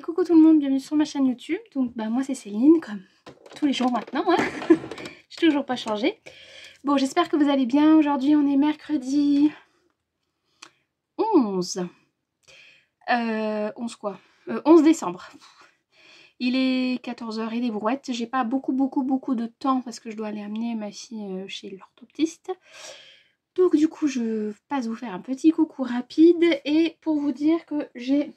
coucou tout le monde, bienvenue sur ma chaîne YouTube. Donc moi c'est Céline, comme tous les jours maintenant, hein. J'ai toujours pas changé. Bon, j'espère que vous allez bien. Aujourd'hui on est mercredi 11. 11 décembre. Il est 14 h et des brouettes. J'ai pas beaucoup de temps parce que je dois aller amener ma fille chez l'orthoptiste. Donc du coup je passe vous faire un petit coucou rapide et pour vous dire que j'ai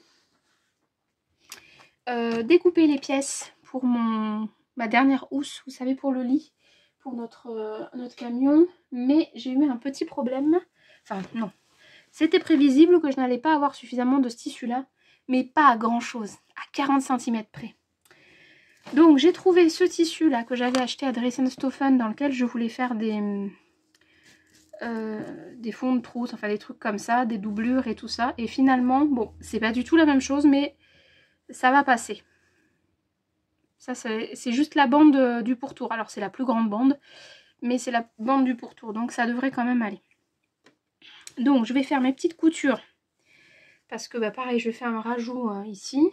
découpé les pièces pour ma dernière housse, vous savez, pour le lit, pour notre camion, mais j'ai eu un petit problème. Enfin non, c'était prévisible que je n'allais pas avoir suffisamment de ce tissu là, mais pas à grand chose, à 40 cm près. Donc j'ai trouvé ce tissu là que j'avais acheté à Dressenstoffen, dans lequel je voulais faire des fonds de trousse, enfin des trucs comme ça, des doublures et tout ça. Et finalement, bon, c'est pas du tout la même chose, mais ça va passer. Ça, c'est juste la bande du pourtour. Alors, c'est la plus grande bande, mais c'est la bande du pourtour. Donc, ça devrait quand même aller. Donc, je vais faire mes petites coutures. Parce que, pareil, je vais faire un rajout ici.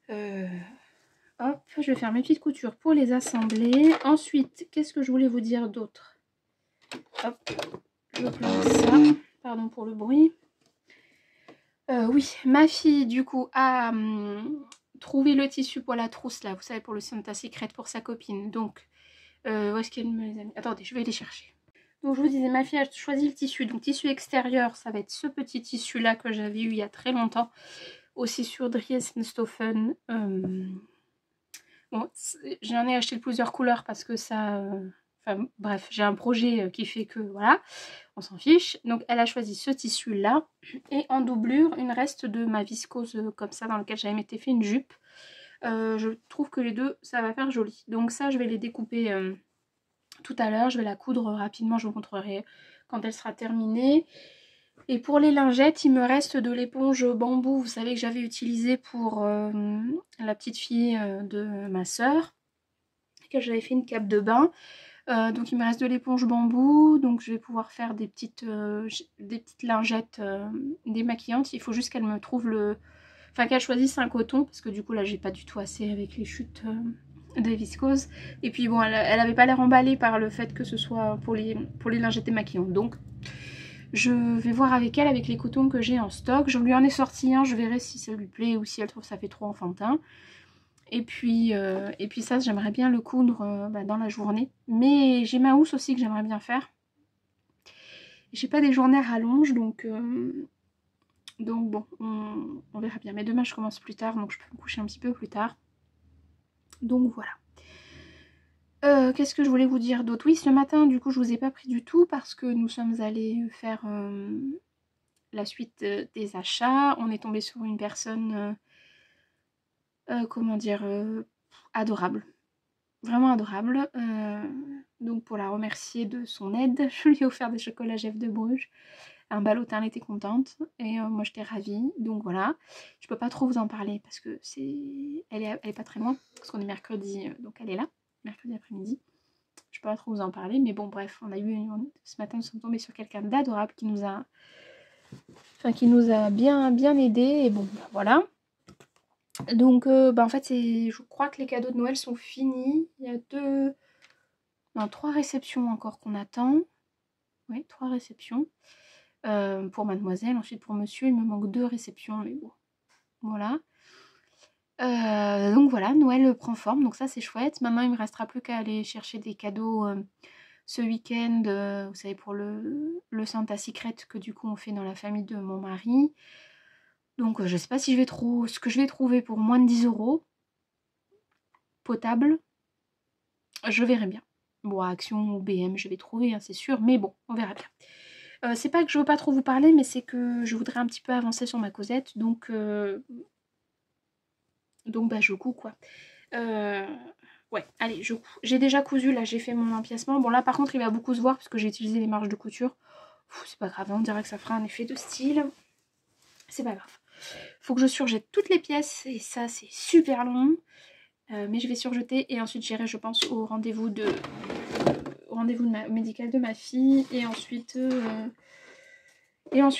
Hop, je vais faire mes petites coutures pour les assembler. Ensuite, qu'est-ce que je voulais vous dire d'autre? Hop, je place ça. Pardon pour le bruit. Oui, ma fille, du coup, a trouvé le tissu pour la trousse, là, vous savez, pour le Santa Secret, pour sa copine. Donc, où est-ce qu'elle me les a mis? Attendez, je vais les chercher. Donc, je vous disais, ma fille a choisi le tissu. Donc, tissu extérieur, ça va être ce petit tissu-là que j'avais eu il y a très longtemps. Aussi sur Dressenstoffen. Bon, j'en ai acheté plusieurs couleurs parce que ça... Enfin, bref, j'ai un projet qui fait que, voilà, on s'en fiche. Donc, elle a choisi ce tissu-là. Et en doublure, une reste de ma viscose comme ça, dans lequel j'avais fait une jupe. Je trouve que les deux, ça va faire joli. Donc ça, je vais les découper tout à l'heure. Je vais la coudre rapidement, je vous montrerai quand elle sera terminée. Et pour les lingettes, il me reste de l'éponge bambou, vous savez, que j'avais utilisée pour la petite fille de ma soeur, que j'avais fait une cape de bain. Donc il me reste de l'éponge bambou, donc je vais pouvoir faire des petites lingettes démaquillantes. Il faut juste qu'elle me trouve enfin qu'elle choisisse un coton, parce que du coup là j'ai pas du tout assez avec les chutes de viscose. Et puis bon, elle avait pas l'air emballée par le fait que ce soit pour les lingettes démaquillantes. Donc je vais voir avec elle, avec les cotons que j'ai en stock. Je lui en ai sorti un, je verrai si ça lui plaît ou si elle trouve que ça fait trop enfantin. Et puis ça, j'aimerais bien le coudre dans la journée. Mais j'ai ma housse aussi que j'aimerais bien faire. J'ai pas des journées à rallonge, donc bon, on verra bien. Mais demain, je commence plus tard, donc je peux me coucher un petit peu plus tard. Donc voilà. Qu'est-ce que je voulais vous dire d'autre? Oui, ce matin, du coup, je vous ai pas pris du tout parce que nous sommes allés faire la suite des achats. On est tombé sur une personne... comment dire, adorable, vraiment adorable. Donc pour la remercier de son aide, je lui ai offert des chocolats Jeff de Bruges, un ballotin, elle était contente et moi j'étais ravie. Donc voilà, je peux pas trop vous en parler parce que elle est pas très loin, parce qu'on est mercredi, donc elle est là, mercredi après-midi. Je peux pas trop vous en parler, mais bon bref, ce matin nous sommes tombés sur quelqu'un d'adorable qui nous a bien aidé, et bon voilà. Donc en fait je crois que les cadeaux de Noël sont finis. Il y a 3 réceptions encore qu'on attend. Oui, 3 réceptions pour mademoiselle. Ensuite pour monsieur, il me manque 2 réceptions, mais bon, voilà. Donc voilà, Noël prend forme, donc ça c'est chouette. Maintenant il me restera plus qu'à aller chercher des cadeaux ce week-end, vous savez, pour le Santa Secret que du coup on fait dans la famille de mon mari. Donc je sais pas si ce que je vais trouver pour moins de 10 € potable. Je verrai bien. Bon, à Action ou BM, je vais trouver, hein, c'est sûr, mais bon, on verra bien. C'est pas que je veux pas trop vous parler, mais c'est que je voudrais un petit peu avancer sur ma Cosette, donc je couds, quoi. Ouais, allez, je couds. J'ai déjà cousu, là, j'ai fait mon empiècement. Bon, là, par contre, il va beaucoup se voir, parce que j'ai utilisé les marges de couture. C'est pas grave, on dirait que ça fera un effet de style. C'est pas grave. Faut que je surjette toutes les pièces, et ça, c'est super long. Mais je vais surjeter, et ensuite j'irai, je pense, au rendez-vous médical de ma fille, et ensuite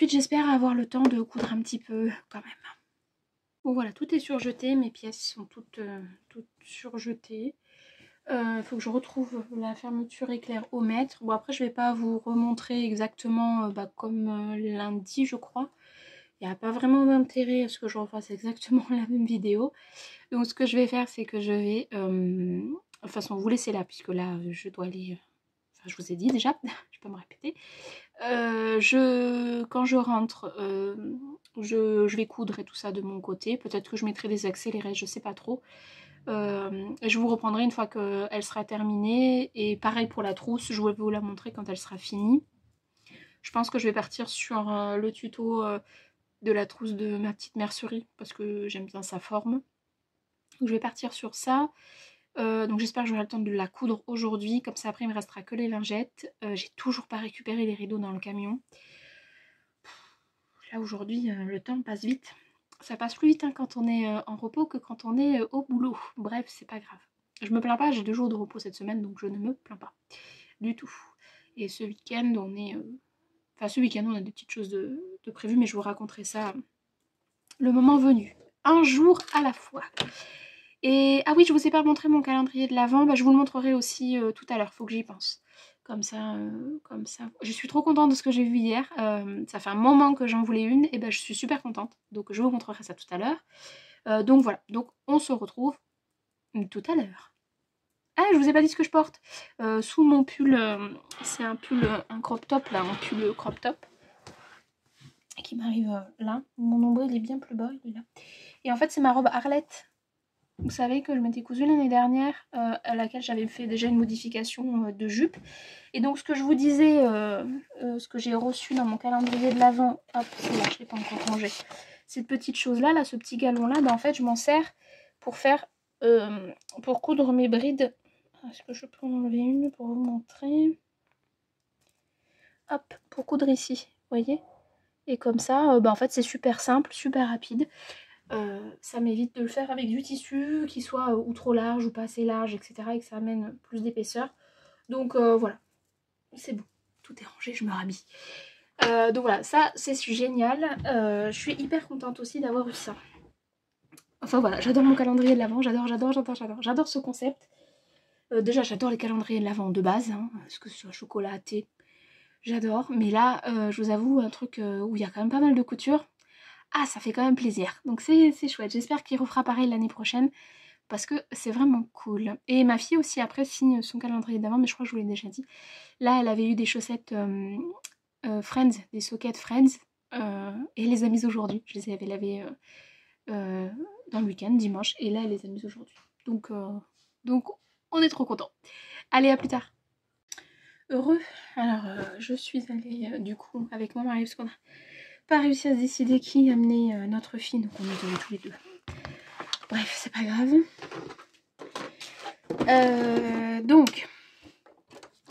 j'espère avoir le temps de coudre un petit peu quand même. Bon voilà, tout est surjeté, mes pièces sont toutes surjetées. Il faut que je retrouve la fermeture éclair au mètre. Bon après je vais pas vous remontrer exactement comme lundi je crois. Il n'y a pas vraiment d'intérêt à ce que je refasse exactement la même vidéo. Donc ce que je vais faire c'est que je vais... de toute façon vous laissez là puisque là je dois aller... Enfin je vous ai dit déjà, je peux me répéter. Quand je rentre, je vais coudre et tout ça de mon côté. Peut-être que je mettrai des accélérés, je sais pas trop. Je vous reprendrai une fois qu'elle sera terminée. Et pareil pour la trousse, je vais vous la montrer quand elle sera finie. Je pense que je vais partir sur le tuto de la trousse de ma petite mercerie parce que j'aime bien sa forme. Donc je vais partir sur ça. Donc j'espère que j'aurai le temps de la coudre aujourd'hui. Comme ça après il me restera que les lingettes. J'ai toujours pas récupéré les rideaux dans le camion. Là aujourd'hui le temps passe vite. Ça passe plus vite hein, quand on est en repos que quand on est au boulot. Bref, c'est pas grave. Je me plains pas, j'ai 2 jours de repos cette semaine, donc je ne me plains pas du tout. Et ce week-end, on est... Enfin, ce week-end, on a des petites choses de prévues, mais je vous raconterai ça le moment venu. Un jour à la fois. Et... Ah oui, je vous ai pas montré mon calendrier de l'Avent, je vous le montrerai aussi tout à l'heure, faut que j'y pense. Comme ça. Je suis trop contente de ce que j'ai vu hier. Ça fait un moment que j'en voulais une, et je suis super contente. Donc je vous montrerai ça tout à l'heure. Donc voilà, donc on se retrouve tout à l'heure. Ah, je vous ai pas dit ce que je porte. Sous mon pull, c'est un pull, un crop top là, un pull crop top qui m'arrive là. Mon nombril est bien plus bas, il est là. Et en fait, c'est ma robe Arlette. Vous savez que je m'étais cousue l'année dernière, à laquelle j'avais fait déjà une modification de jupe. Et donc ce que je vous disais, ce que j'ai reçu dans mon calendrier de l'Avent, hop, c'est là, je l'ai pas encore rangé. Cette petite chose là, ce petit galon là, en fait je m'en sers pour faire, pour coudre mes brides. Est-ce que je peux en enlever une pour vous montrer? Hop, pour coudre ici, vous voyez? Et comme ça, en fait c'est super simple, super rapide. Ça m'évite de le faire avec du tissu qui soit ou trop large ou pas assez large, etc. et que ça amène plus d'épaisseur. Donc voilà, c'est bon, tout est rangé, je me rhabille. Donc voilà, ça c'est génial. Je suis hyper contente aussi d'avoir eu ça. Enfin voilà, j'adore mon calendrier de l'Avent, j'adore ce concept. Déjà j'adore les calendriers de l'Avent de base, hein, parce que ce soit chocolat, thé, j'adore. Mais là, je vous avoue, un truc où il y a quand même pas mal de couture. Ah, ça fait quand même plaisir. Donc c'est chouette. J'espère qu'il refera pareil l'année prochaine. Parce que c'est vraiment cool. Et ma fille aussi après signe son calendrier d'avant, mais je crois que je vous l'ai déjà dit. Là, elle avait eu des chaussettes Friends, des sockets Friends. Et elle les a mises aujourd'hui. Je les avais lavées dans le week-end, dimanche. Et là, elle les a mises aujourd'hui. Donc on est trop contents. Allez, à plus tard. Heureux. Alors, je suis allée du coup avec mon mari parce qu'on a pas réussi à se décider qui amenait notre fille, donc on est allés tous les deux. Bref, c'est pas grave. Donc,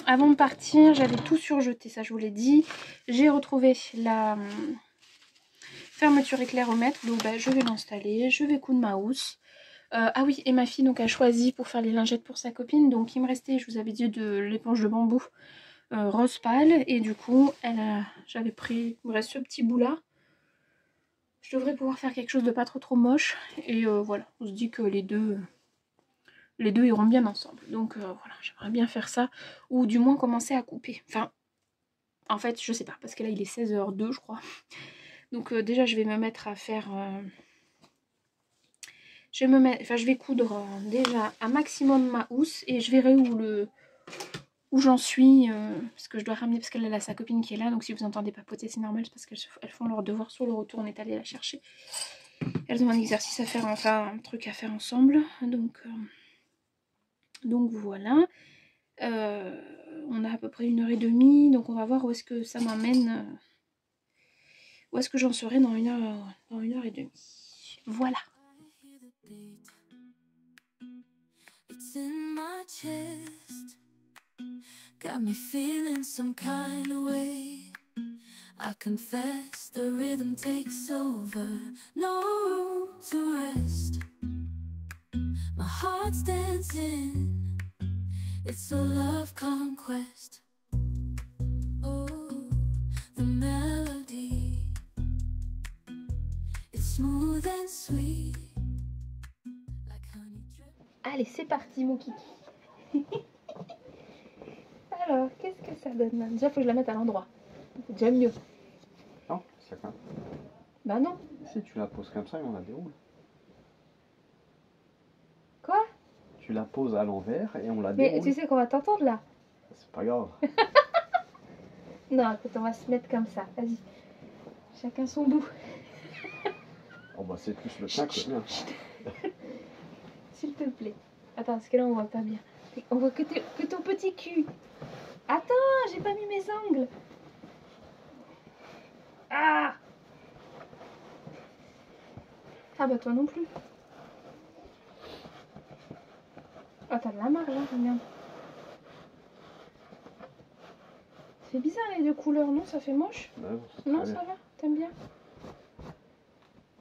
avant de partir, j'avais tout surjeté, ça je vous l'ai dit. J'ai retrouvé la fermeture éclair au mètre, donc je vais l'installer, je vais coudre ma housse. Ah oui, et ma fille donc a choisi pour faire les lingettes pour sa copine, donc il me restait, je vous avais dit, de l'éponge de bambou rose pâle, et du coup, j'avais pris, il me reste ce petit bout là. Je devrais pouvoir faire quelque chose de pas trop moche. Et voilà, on se dit que les deux iront bien ensemble. Donc voilà, j'aimerais bien faire ça. Ou du moins commencer à couper. Enfin, en fait, je sais pas. Parce que là, il est 16h02, je crois. Donc déjà, je vais me mettre à faire... je vais coudre déjà un maximum ma housse. Et je verrai où j'en suis, parce que je dois ramener, parce qu'elle a sa copine qui est là, donc si vous entendez papoter c'est normal, c'est parce qu'elles font leur devoir sur le retour, on est allé la chercher. Elles ont un exercice à faire, enfin un truc à faire ensemble, donc voilà. On a à peu près 1h30, donc on va voir où est-ce que ça m'emmène, où est-ce que j'en serai dans 1h30. Voilà. It's in my chest. Got me feeling some kind of way. I confess the rhythm takes over. No room to rest. My heart's dancing. It's a love conquest. Oh, the melody. It's smooth and sweet. Allez, c'est parti, mon kiki. Alors, qu'est-ce que ça donne là? Déjà, il faut que je la mette à l'endroit. C'est déjà mieux. Non, c'est ça. Bah non. Si tu la poses comme ça et on la déroule. Quoi? Tu la poses à l'envers et on la Mais déroule. tu sais qu'on va t'entendre là. C'est pas grave. Non, écoute, on va se mettre comme ça. Vas-y. Chacun son bout. Oh bah c'est plus le tien que le mien. S'il te plaît. Attends, parce que là on voit pas bien. On voit que ton petit cul. Attends, j'ai pas mis mes ongles. Ah! Ah bah toi non plus. Oh, t'as de la marge, hein, regarde. C'est bizarre les deux couleurs, non? Ça fait moche? Non, ça va? T'aimes bien?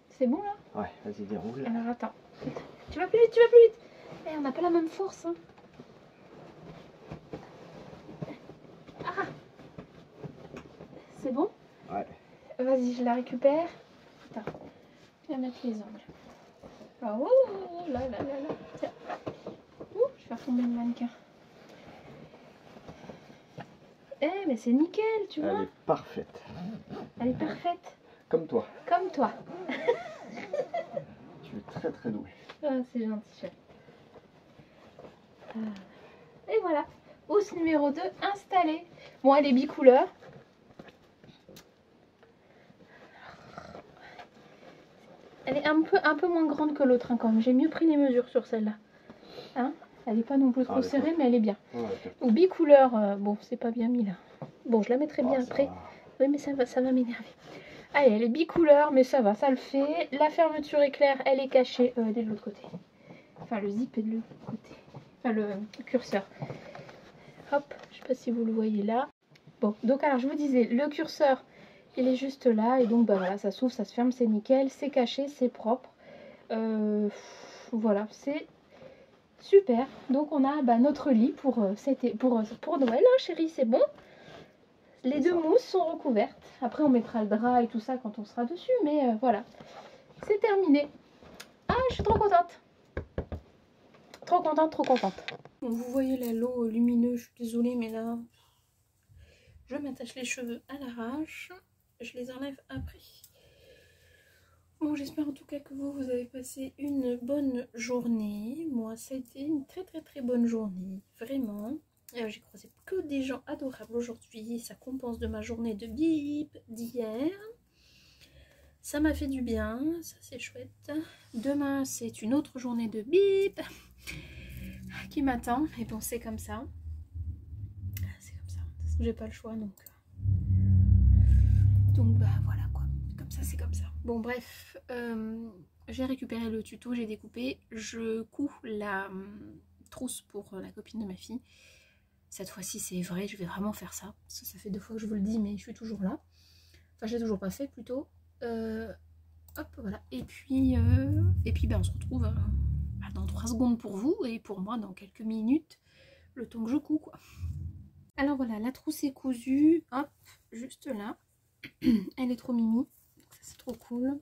C'est bon là? Ouais, vas-y, déroule. Alors attends. Tu vas plus vite, tu vas plus vite. Eh, on n'a pas la même force. Hein. Ah! C'est bon? Ouais. Vas-y, je la récupère. Attends, je vais mettre les ongles. Oh là là là là. Tiens. Ouh, je vais faire tomber le mannequin. Eh, mais c'est nickel, tu vois. Elle est parfaite. Elle est parfaite. Comme toi. Comme toi. Tu es très très doué. Ah, c'est gentil, chef. Et voilà. Housse numéro 2 installée. Bon, elle est bicouleur. Elle est un peu moins grande que l'autre, hein, quand même. J'ai mieux pris les mesures sur celle-là. Hein, elle n'est pas non plus trop serrée, mais elle est bien. Ouais, okay. Ou bicouleur, bon, c'est pas bien mis là. Bon, je la mettrai bien après. Va. Oui, mais ça va m'énerver. Allez, elle est bicouleur, mais ça va, ça le fait. La fermeture éclair, elle est cachée. Elle est de l'autre côté. Enfin, le zip est de l'autre côté. Enfin, le curseur. Hop, je sais pas si vous le voyez là. Bon, donc alors, je vous disais, le curseur, il est juste là. Et donc, bah voilà, ça s'ouvre, ça se ferme, c'est nickel. C'est caché, c'est propre. Voilà, c'est super. Donc, on a notre lit pour Noël, hein, chérie, c'est bon. Les deux mousses sont recouvertes. Après, on mettra le drap et tout ça quand on sera dessus. Mais voilà, c'est terminé. Ah, je suis trop contente. Trop contente, trop contente. Bon, vous voyez là l'eau lumineuse, je suis désolée, mais là, je m'attache les cheveux à l'arrache. Je les enlève après. Bon, j'espère en tout cas que vous avez passé une bonne journée. Moi, ça a été une très très très bonne journée. Vraiment. J'ai croisé que des gens adorables aujourd'hui. Ça compense de ma journée de bip d'hier. Ça m'a fait du bien. Ça, c'est chouette. Demain, c'est une autre journée de bip qui m'attend. Et bon, c'est comme ça. C'est comme ça. J'ai pas le choix, donc bah voilà quoi. Comme ça, c'est comme ça. Bon, bref. J'ai récupéré le tuto, j'ai découpé. Je couds la trousse pour la copine de ma fille. Cette fois-ci, c'est vrai, je vais vraiment faire ça. Parce que ça fait 2 fois que je vous le dis, mais je suis toujours là. Enfin, je l'ai toujours pas fait, plutôt. Hop, voilà. Et puis ben, on se retrouve dans 3 secondes pour vous. Et pour moi, dans quelques minutes, le temps que je couds, quoi. Alors voilà, la trousse est cousue. Hop, juste là. Elle est trop mimi. Ça, c'est trop cool.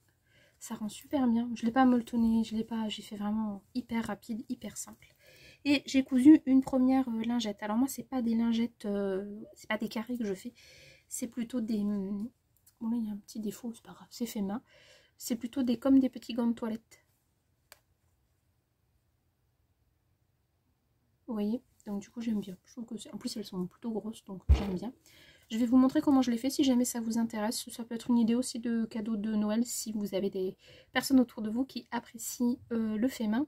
Ça rend super bien. Je ne l'ai pas molletonné, j'ai fait vraiment hyper rapide, hyper simple. Et j'ai cousu une première lingette. Alors moi, c'est pas des lingettes, c'est pas des carrés que je fais. C'est plutôt des... Bon là, il y a un petit défaut, c'est pas grave, c'est fait main. C'est plutôt comme des petits gants de toilette. Vous voyez? Donc du coup, j'aime bien. Je trouve que en plus, elles sont plutôt grosses, donc j'aime bien. Je vais vous montrer comment je l'ai fait si jamais ça vous intéresse. Ça peut être une idée aussi de cadeau de Noël si vous avez des personnes autour de vous qui apprécient le fait main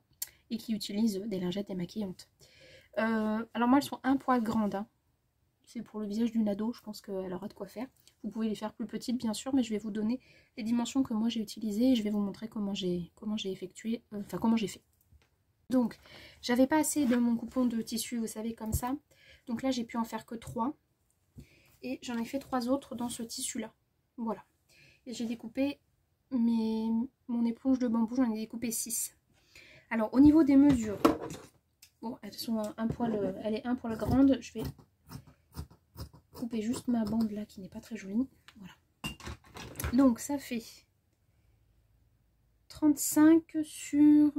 et qui utilisent des lingettes démaquillantes. Alors moi, elles sont un poil grandes. Hein. C'est pour le visage d'une ado, je pense qu'elle aura de quoi faire. Vous pouvez les faire plus petites bien sûr, mais je vais vous donner les dimensions que moi j'ai utilisées et je vais vous montrer comment j'ai effectué, comment j'ai fait. Donc, j'avais pas assez de mon coupon de tissu, vous savez, comme ça. Donc là, j'ai pu en faire que 3. Et j'en ai fait 3 autres dans ce tissu-là. Voilà. Et j'ai découpé mon éponge de bambou, j'en ai découpé 6. Alors, au niveau des mesures, bon, elles sont elle est un poil grande. Je vais couper juste ma bande là, qui n'est pas très jolie. Voilà. Donc, ça fait 35 sur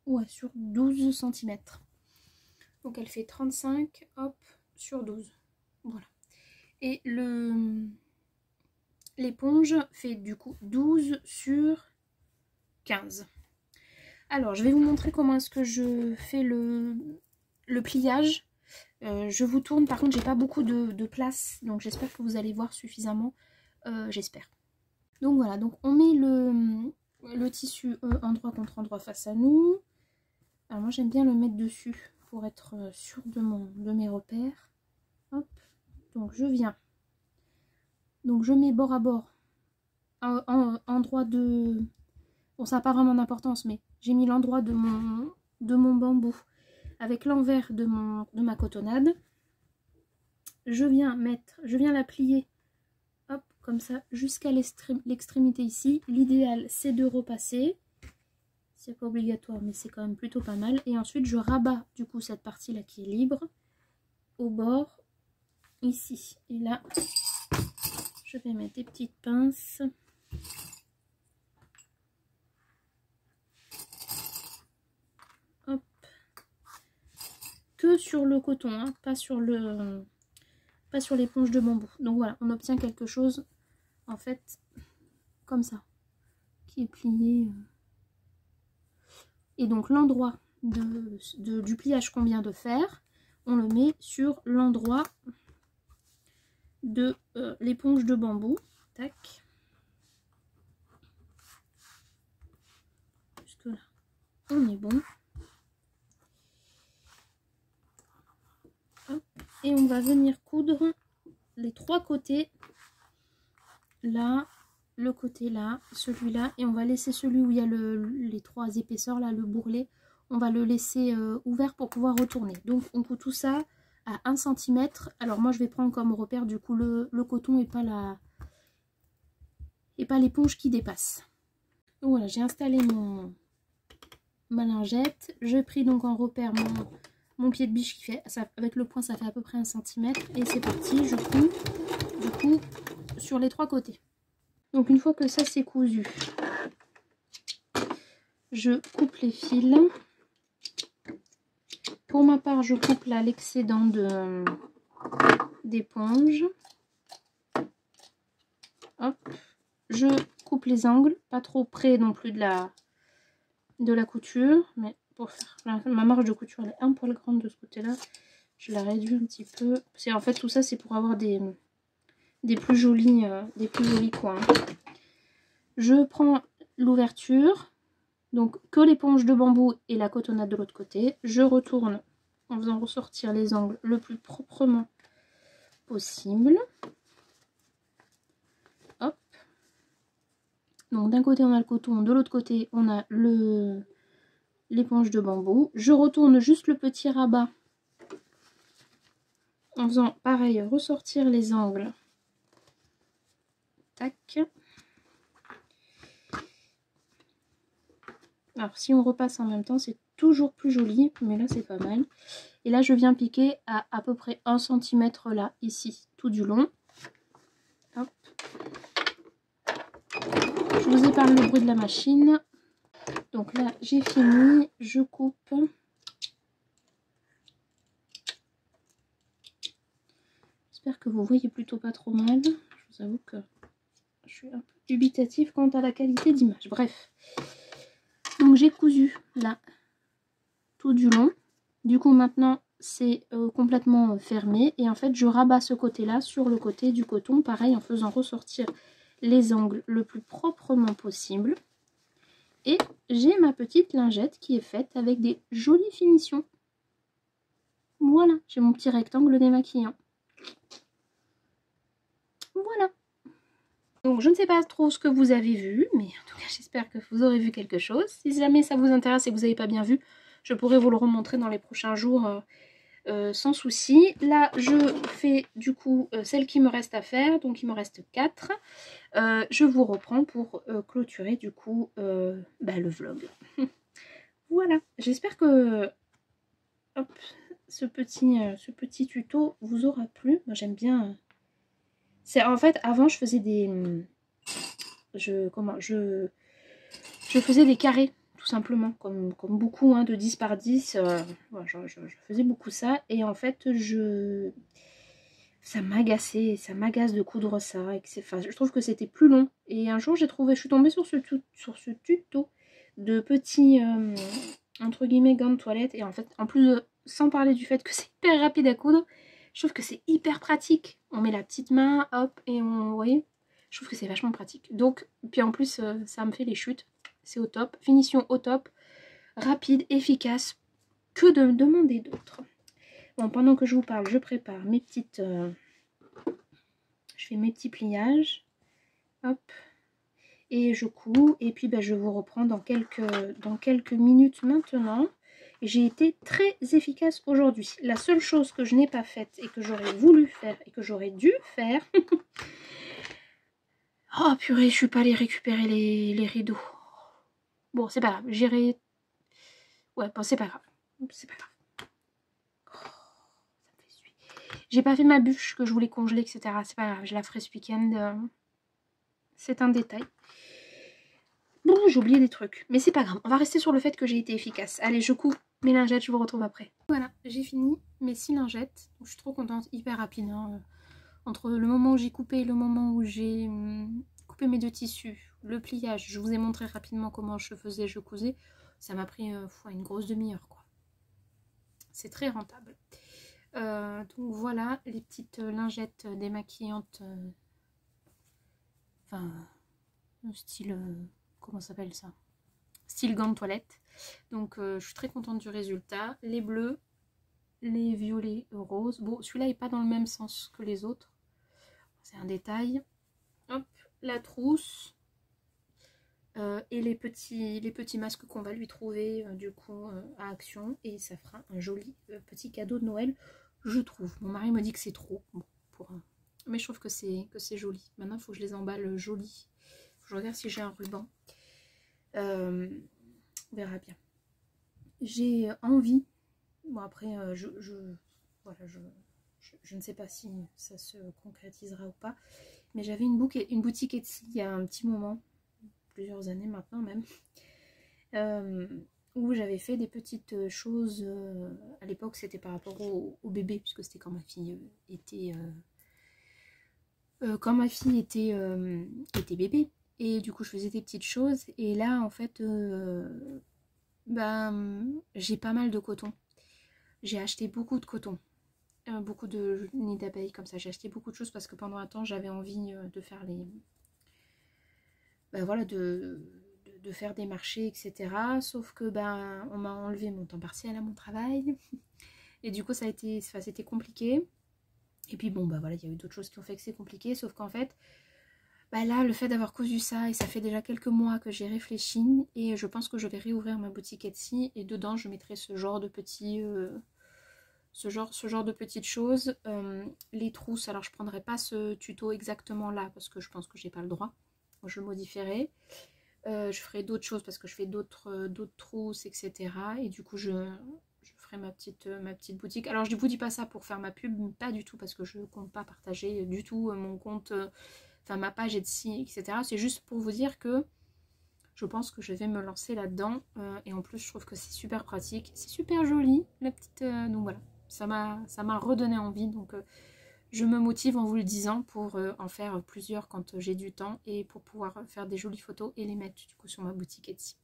Ouais, sur 12 cm. Donc elle fait 35, hop, sur 12. Voilà. Et l'éponge fait du coup 12 sur 15. Alors, je vais vous montrer comment est-ce que je fais le pliage. Je vous tourne, par contre, j'ai pas beaucoup de place, donc j'espère que vous allez voir suffisamment. J'espère. Donc voilà, donc on met le tissu endroit contre endroit face à nous. Alors moi j'aime bien le mettre dessus pour être sûre de mes repères. Hop, donc je viens. Donc je mets bord à bord endroit de... Bon, ça n'a pas vraiment d'importance, mais j'ai mis l'endroit de mon bambou avec l'envers de ma cotonnade. Je viens la plier, hop, comme ça, jusqu'à l'extrémité ici. L'idéal, c'est de repasser. C'est pas obligatoire, mais c'est quand même plutôt pas mal. Et ensuite, je rabats, du coup, cette partie-là qui est libre, au bord, ici. Et là, je vais mettre des petites pinces. Hop. Que sur le coton, hein, pas sur l'éponge de bambou. Donc voilà, on obtient quelque chose, en fait, comme ça, qui est plié. Et donc l'endroit du pliage qu'on vient de faire, on le met sur l'endroit de l'éponge de bambou. Tac. Jusque là, on est bon. Hop. Et on va venir coudre les trois côtés. Là, le côté là, celui-là. Et on va laisser celui où il y a les trois épaisseurs, là, le bourrelet. On va le laisser ouvert pour pouvoir retourner. Donc on coud tout ça à 1 cm. Alors moi je vais prendre comme repère du coup le coton et pas l'éponge qui dépasse. Donc voilà, j'ai installé ma lingette. Je pris donc en repère mon pied de biche qui fait, ça, avec le point ça fait à peu près 1 cm. Et c'est parti, je couds du coup sur les trois côtés. Donc une fois que ça c'est cousu, je coupe les fils. Pour ma part, je coupe là l'excédent d'éponge. Hop. Je coupe les angles, pas trop près non plus de la couture, mais pour faire ma marge de couture elle est un poil grande de ce côté-là. Je la réduis un petit peu. Parce qu'en fait tout ça c'est pour avoir des plus jolis coins. Je prends l'ouverture. Donc que l'éponge de bambou et la cotonnade de l'autre côté. Je retourne en faisant ressortir les angles le plus proprement possible. Hop. Donc d'un côté on a le coton, de l'autre côté on a l'éponge de bambou. Je retourne juste le petit rabat en faisant pareil, ressortir les angles. Tac. Alors si on repasse en même temps c'est toujours plus joli, mais là c'est pas mal. Et là je viens piquer à peu près 1 cm là, ici, tout du long. Hop. Je vous épargne le bruit de la machine. Donc là j'ai fini, je coupe. J'espère que vous voyez plutôt pas trop mal. Je vous avoue que je suis un peu dubitative quant à la qualité d'image. Bref. Donc j'ai cousu là tout du long. Du coup maintenant c'est complètement fermé. Et en fait je rabats ce côté là sur le côté du coton. Pareil en faisant ressortir les angles le plus proprement possible. Et j'ai ma petite lingette qui est faite avec des jolies finitions. Voilà, j'ai mon petit rectangle démaquillant. Voilà. Donc je ne sais pas trop ce que vous avez vu, mais en tout cas j'espère que vous aurez vu quelque chose. Si jamais ça vous intéresse et que vous n'avez pas bien vu, je pourrai vous le remontrer dans les prochains jours sans souci. Là je fais du coup celle qui me reste à faire, donc il me reste 4. Je vous reprends pour clôturer du coup le vlog. Voilà, j'espère que hop, ce petit tuto vous aura plu. Moi j'aime bien... C'est en fait avant je faisais des... Je faisais des carrés tout simplement, comme beaucoup hein, de 10 par 10, ouais, je faisais beaucoup ça, et en fait ça m'agaçait, ça m'agace de coudre ça, et que enfin, je trouve que c'était plus long, et un jour je suis tombée sur ce tuto de petits, entre guillemets, gants de toilette, et en fait, en plus, sans parler du fait que c'est hyper rapide à coudre, je trouve que c'est hyper pratique, on met la petite main, hop, et vous voyez, je trouve que c'est vachement pratique, donc, puis en plus, ça me fait les chutes, c'est au top, finition au top, rapide, efficace, que de demander d'autres. Bon, pendant que je vous parle, je prépare mes petites... je fais mes petits pliages. Hop. Et je couds. Et puis, je vous reprends dans quelques minutes maintenant. J'ai été très efficace aujourd'hui. La seule chose que je n'ai pas faite et que j'aurais voulu faire et que j'aurais dû faire... oh purée, je suis pas allée récupérer les rideaux. Bon, c'est pas grave. J'irai... ouais, bon, c'est pas grave. C'est pas grave. J'ai pas fait ma bûche que je voulais congeler, etc. C'est pas grave, je la ferai ce week-end. C'est un détail. Bon, j'ai oublié des trucs. Mais c'est pas grave, on va rester sur le fait que j'ai été efficace. Allez, je coupe mes lingettes, je vous retrouve après. Voilà, j'ai fini mes 6 lingettes. Donc, je suis trop contente, hyper rapide. Hein. Entre le moment où j'ai coupé et le moment où j'ai coupé mes 2 tissus, le pliage, je vous ai montré rapidement comment je faisais, je cousais. Ça m'a pris une grosse demi-heure, quoi. C'est très rentable. Donc voilà les petites lingettes démaquillantes, enfin style, comment s'appelle ça, style gants de toilette. Donc je suis très contente du résultat. Les bleus, les violets, roses. Bon, celui-là n'est pas dans le même sens que les autres, c'est un détail. Hop, la trousse et les petits masques qu'on va lui trouver du coup à Action, et ça fera un joli petit cadeau de Noël. Je trouve. Mon mari me dit que c'est trop. Bon, mais je trouve que c'est joli. Maintenant, il faut que je les emballe jolis. Faut que je regarde si j'ai un ruban. On verra bien. J'ai envie. Bon, après, voilà, je ne sais pas si ça se concrétisera ou pas. Mais j'avais une boutique Etsy il y a un petit moment. Plusieurs années maintenant même. Où j'avais fait des petites choses. À l'époque, c'était par rapport au bébé, puisque c'était quand ma fille était bébé. Et du coup, je faisais des petites choses. Et là, en fait, j'ai pas mal de coton. J'ai acheté beaucoup de coton. Beaucoup de nids d'abeilles comme ça. J'ai acheté beaucoup de choses parce que pendant un temps, j'avais envie de faire les... voilà, de faire des marchés, etc. Sauf que on m'a enlevé mon temps partiel à mon travail. Et du coup, c'était compliqué. Et puis bon, voilà, il y a eu d'autres choses qui ont fait que c'est compliqué. Sauf qu'en fait, là, le fait d'avoir cousu ça, et ça fait déjà quelques mois que j'ai réfléchi, et je pense que je vais réouvrir ma boutique Etsy, et dedans, je mettrai ce genre de petits... ce genre de petites choses. Les trousses, alors je prendrai pas ce tuto exactement là, parce que je pense que j'ai pas le droit. Je le modifierai. Je ferai d'autres choses parce que je fais d'autres trousses, etc. Et du coup, je ferai ma petite boutique. Alors, je ne vous dis pas ça pour faire ma pub, pas du tout, parce que je ne compte pas partager du tout mon compte, enfin ma page Etsy, etc. C'est juste pour vous dire que je pense que je vais me lancer là-dedans. Et en plus, je trouve que c'est super pratique. C'est super joli, la petite... donc voilà, ça m'a redonné envie. Donc... je me motive en vous le disant pour en faire plusieurs quand j'ai du temps et pour pouvoir faire des jolies photos et les mettre du coup sur ma boutique Etsy.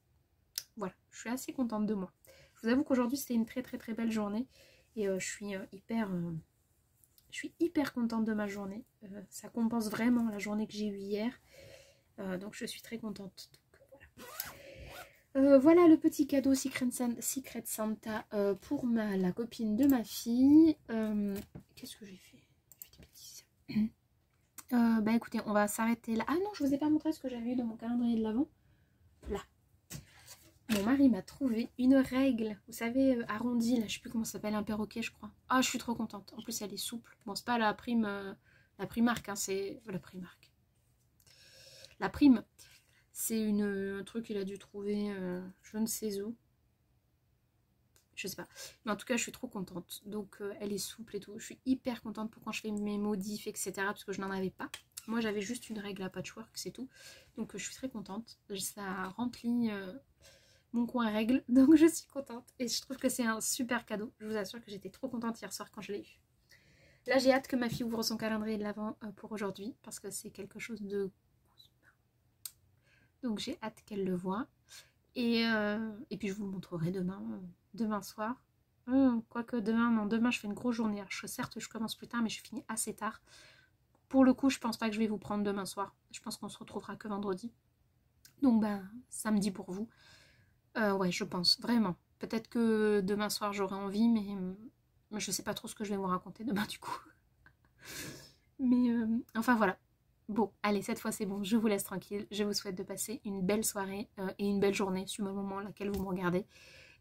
Voilà, je suis assez contente de moi. Je vous avoue qu'aujourd'hui c'était une très très très belle journée et je suis hyper contente de ma journée. Ça compense vraiment la journée que j'ai eue hier. Donc je suis très contente. Donc, voilà le petit cadeau Secret Santa pour la copine de ma fille. Qu'est-ce que j'ai fait? Écoutez, on va s'arrêter là. Ah non, je vous ai pas montré ce que j'avais eu dans mon calendrier de l'Avent. Là. Mon mari m'a trouvé une règle, vous savez, arrondie, là, je sais plus comment ça s'appelle, un perroquet, je crois. Ah, je suis trop contente. En plus, elle est souple. Bon, c'est pas la Primark, hein, c'est... la Primark. La Prime, c'est un truc qu'il a dû trouver, je ne sais où. Je sais pas. Mais en tout cas, je suis trop contente. Donc, elle est souple et tout. Je suis hyper contente pour quand je fais mes modifs, etc. Parce que je n'en avais pas. Moi, j'avais juste une règle à patchwork, c'est tout. Donc, je suis très contente. Ça remplit mon coin règle, donc je suis contente. Et je trouve que c'est un super cadeau. Je vous assure que j'étais trop contente hier soir quand je l'ai eu. Là, j'ai hâte que ma fille ouvre son calendrier de l'Avent pour aujourd'hui, parce que c'est quelque chose de... Donc j'ai hâte qu'elle le voie. Et puis je vous le montrerai demain soir. Quoique demain, non, demain je fais une grosse journée. Alors, certes, je commence plus tard, mais je finis assez tard. Pour le coup, je pense pas que je vais vous prendre demain soir. Je pense qu'on se retrouvera que vendredi. Donc, ben, samedi pour vous. Ouais, je pense, vraiment. Peut-être que demain soir, j'aurai envie, mais je sais pas trop ce que je vais vous raconter demain, du coup. Mais, enfin, voilà. Bon, allez, cette fois, c'est bon. Je vous laisse tranquille. Je vous souhaite de passer une belle soirée et une belle journée, suivant le moment à laquelle vous me regardez.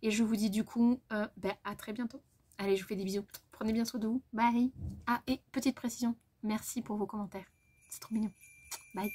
Et je vous dis, du coup, ben, à très bientôt. Allez, je vous fais des bisous. Prenez bien soin de vous. Bye. Ah, et petite précision. Merci pour vos commentaires. C'est trop mignon. Bye.